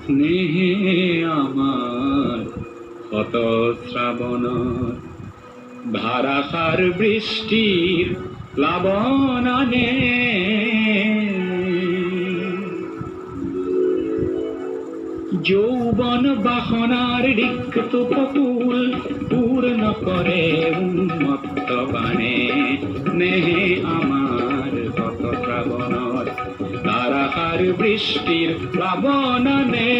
স্নেহে আমার কত শ্রাবণ ধারাসার বৃষ্টির প্লাবনে যৌবন বাহনার রিক্ত পকুল পূর্ণ করে উন্মত্ত বাণে স্নেহে আমার কত শ্রাবণ ধারাসার বৃষ্টির প্লাবনে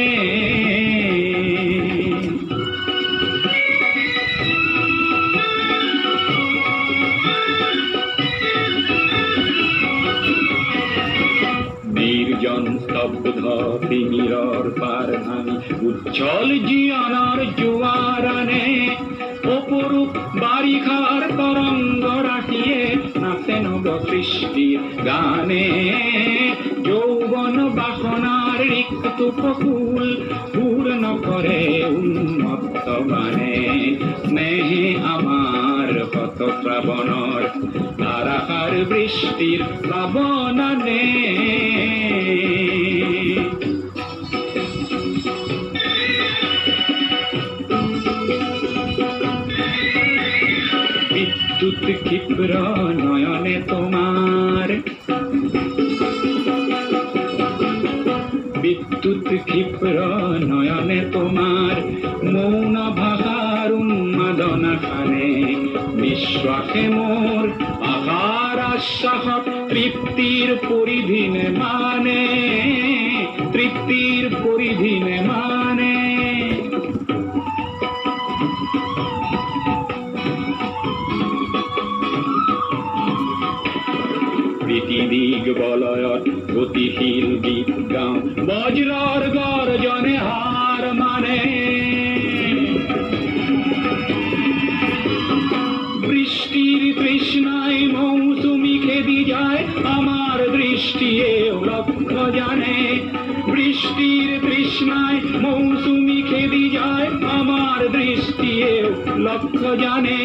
নির্জন স্তব্ধ তিমিরর পার ভাঙি উজ্জ্বল জিয়ানার জোয়ারানে অপরূপ বারিখার তরঙ্গ রাখিয়ে নাচে নব সৃষ্টির গানে যৌবন বাসনার রিক্ত পকুল পূর্ণ করে উন্মত্ত বাণে স্নেহে আমার কত শ্রাবণর ধারাসার বৃষ্টির প্লাবনে বিদ্যুৎ ক্ষিপ্র নয়নে তোমার বিদ্যুৎ ক্ষিপ্র নয়নে তোমার মৌন ভাষার উন্মাদনা খানে বিশ্বাসে মোর আহার আশ্বাস তৃপ্তির পরিধিনে মানে তৃপ্তির পরিধিনে মানে দিগ বলয়ত গতিশীল বিদ্যাম বজ্রর গর্জনে হার মানে বৃষ্টির তৃষ্ণায় মৌসুমি খেদি যায় আমার দৃষ্টি লক্ষ্য জানে বৃষ্টির তৃষ্ণায় মৌসুমি খেদি যায় আমার দৃষ্টি লক্ষ্য জানে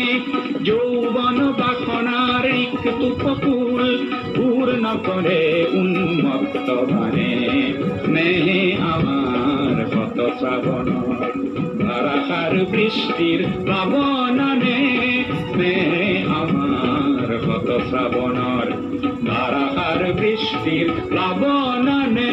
যৌবন বাসনার রিক্ত পকুল পূর্ণ করে উন্মত্ত বাণে স্নেহে আমার কত শ্রাবণ ধারাসার বৃষ্টির প্লাবনে স্নেহে আমার কত শ্রাবণর ধারাসার বৃষ্টির প্লাবনে